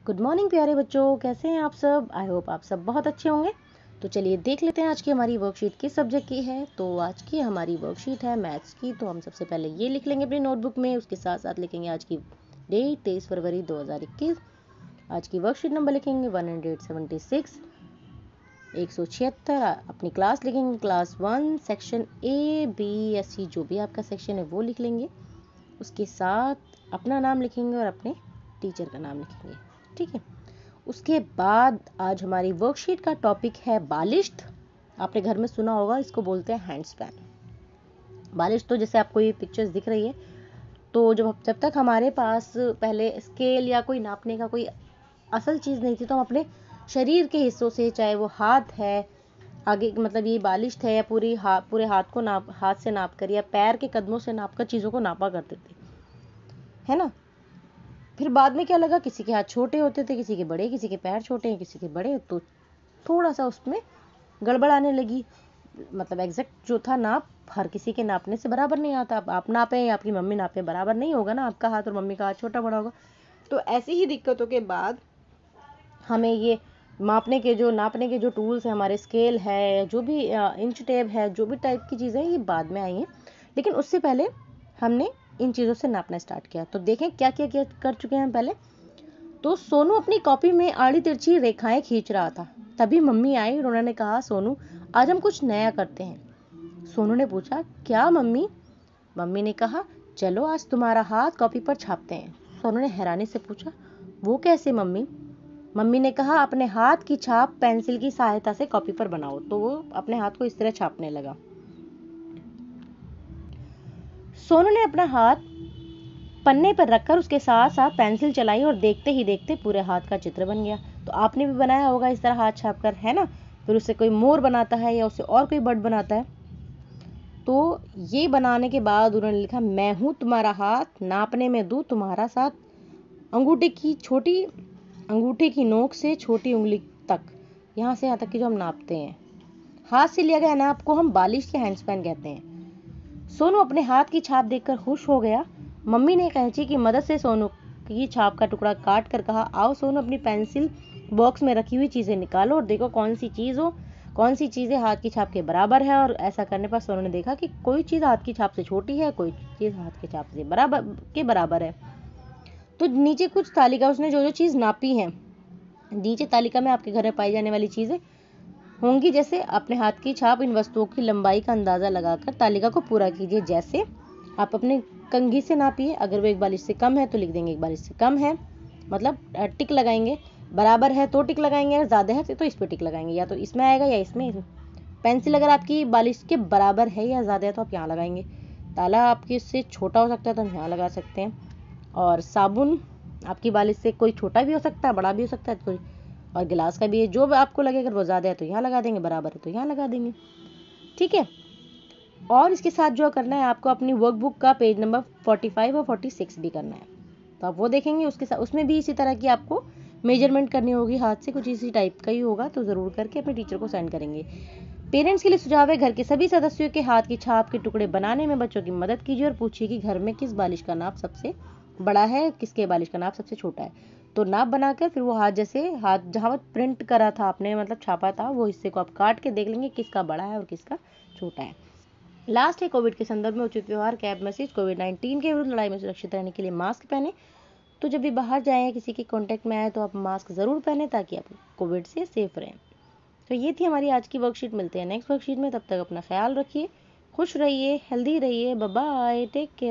Good morning प्यारे बच्चों, कैसे हैं आप सब। आई होप आप सब बहुत अच्छे होंगे। तो चलिए देख लेते हैं आज की हमारी वर्कशीट किस सब्जेक्ट की है। तो आज की हमारी वर्कशीट है मैथ्स की। तो हम सबसे पहले ये लिख लेंगे अपनी नोटबुक में, उसके साथ साथ लिखेंगे आज की डेट 23 फरवरी 2021। आज की वर्कशीट नंबर लिखेंगे 176, 176। अपनी क्लास लिखेंगे क्लास 1, सेक्शन ABSC, जो भी आपका सेक्शन है वो लिख लेंगे। उसके साथ अपना नाम लिखेंगे और अपने टीचर का नाम लिखेंगे, ठीक है। उसके बाद आज हमारी वर्कशीट का टॉपिक है बालिश्त। आपने घर में सुना होगा, इसको बोलते हैं हैंड स्पैन। बालिश्त तो जैसे आपको ये पिक्चर्स दिख रही है, तो जब तक हमारे पास पहले स्केल या कोई नापने का कोई असल चीज़ नहीं थी, तो हम अपने शरीर के हिस्सों से, चाहे वो हाथ है आगे, मतलब ये बालिश्त है, या पूरे हाथ को हाथ से नाप कर या पैर के कदमों से नाप कर चीज़ों को नापा करते थे, है ना। फिर बाद में क्या लगा, किसी के हाथ छोटे होते थे, किसी के बड़े, किसी के पैर छोटे हैं, किसी के बड़े, तो थोड़ा सा उसमें गड़बड़ आने लगी। मतलब एग्जैक्ट जो था नाप हर किसी के नापने से बराबर नहीं आता। अब आप नापे या आपकी मम्मी नापे, बराबर नहीं होगा ना, आपका हाथ और मम्मी का हाथ छोटा बड़ा होगा। तो ऐसी ही दिक्कतों के बाद हमें ये नापने के जो टूल्स हैं, हमारे स्केल है, जो भी इंच टेप है, जो भी टाइप की चीज़ें हैं, ये बाद में आई हैं। लेकिन उससे पहले हमने इन चीज़ों से नापना स्टार्ट किया। तो देखें क्या क्या क्या कर चुके हैं हम पहले। तो सोनू अपनी कॉपी में आड़ी तिरछी रेखाएं खींच रहा था। तभी मम्मी आई और उन्होंने कहा, सोनू आज हम कुछ नया करते हैं। सोनू ने पूछा, क्या मम्मी। मम्मी ने कहा, चलो आज तुम्हारा हाथ कॉपी पर छापते हैं। सोनू ने हैरानी से पूछा, वो कैसे मम्मी। मम्मी ने कहा, अपने हाथ की छाप पेंसिल की सहायता से कॉपी पर बनाओ। तो वो अपने हाथ को इस तरह छापने लगा। सोनू ने अपना हाथ पन्ने पर रखकर उसके साथ साथ पेंसिल चलाई और देखते ही देखते पूरे हाथ का चित्र बन गया। तो आपने भी बनाया होगा इस तरह हाथ छाप कर, है ना। फिर उससे कोई मोर बनाता है या उससे और कोई बर्ड बनाता है। तो ये बनाने के बाद उन्होंने लिखा, मैं हूँ तुम्हारा हाथ, नापने में दूँ तुम्हारा साथ, अंगूठे की नोक से छोटी उंगली तक, यहाँ से यहाँ तक की जो हम नापते हैं। हाथ से लिया गया नाप को हम बालिश या हैंडस्पैन कहते हैं। सोनू अपने हाथ की छाप देखकर खुश हो गया। मम्मी ने कैंची की मदद से सोनू की छाप का टुकड़ा काट कर कहा, आओ सोनू, अपनी पेंसिल बॉक्स में रखी हुई चीजें निकालो और देखो कौन सी चीजें हाथ की छाप के बराबर है। और ऐसा करने पर सोनू ने देखा कि कोई चीज हाथ की छाप से छोटी है, कोई चीज हाथ की छाप से बराबर है। तो नीचे कुछ तालिका, उसने जो जो चीज नापी है, नीचे तालिका में आपके घर में पाई जाने वाली चीजें होंगी। जैसे अपने हाथ की छाप इन वस्तुओं की लंबाई का अंदाजा लगाकर तालिका को पूरा कीजिए। जैसे आप अपने कंघी से नापिए, अगर वो 1 बालिश से कम है तो लिख देंगे 1 बालिश से कम है, मतलब टिक लगाएंगे। बराबर है तो टिक लगाएंगे, अगर ज़्यादा है तो इस पर टिक लगाएंगे, या तो इसमें आएगा या इसमें। पेंसिल अगर आपकी बालिश के बराबर है या ज़्यादा है तो आप यहाँ लगाएंगे। ताला आपके इससे छोटा हो सकता है तो हम यहाँ लगा सकते हैं। और साबुन आपकी बालिश से कोई छोटा भी हो सकता है, बड़ा भी हो सकता है, कोई और गिलास का भी है। जो आपको लगे, अगर वो ज़्यादा है तो यहाँ लगा देंगे, बराबर है तो यहाँ लगा देंगे, ठीक है। और इसके साथ जो करना है, आपको अपनी वर्कबुक का पेज नंबर 45 और 46 भी करना है। तो आप वो देखेंगे, उसके साथ उसमें भी इसी तरह की आपको मेजरमेंट करनी होगी, हाथ से कुछ इसी टाइप का ही होगा। तो ज़रूर करके अपने टीचर को सेंड करेंगे। पेरेंट्स के लिए सुझाव है, घर के सभी सदस्यों के हाथ की छाप के टुकड़े बनाने में बच्चों की मदद कीजिए और पूछिए कि घर में किस बालिश का नाप सबसे बड़ा है, किसके बालिश का नाप सबसे छोटा है। तो नाप बनाकर फिर वो हाथ जहाँ प्रिंट करा था आपने, मतलब छापा था, वो हिस्से को आप काट के देख लेंगे किसका बड़ा है और किसका छोटा है। लास्ट है, कोविड के संदर्भ में उचित व्यवहार, कैब मैसेज। कोविड-19 के विरुद्ध लड़ाई में सुरक्षित रहने के लिए मास्क पहने। तो जब भी बाहर जाएं, किसी के कांटेक्ट में आए, तो आप मास्क ज़रूर पहने ताकि आप कोविड से सेफ रहें। तो ये थी हमारी आज की वर्कशीट। मिलते हैं नेक्स्ट वर्कशीट में, तब तक अपना ख्याल रखिए, खुश रहिए, हेल्दी रहिए, बाय बाय, टेक केयर।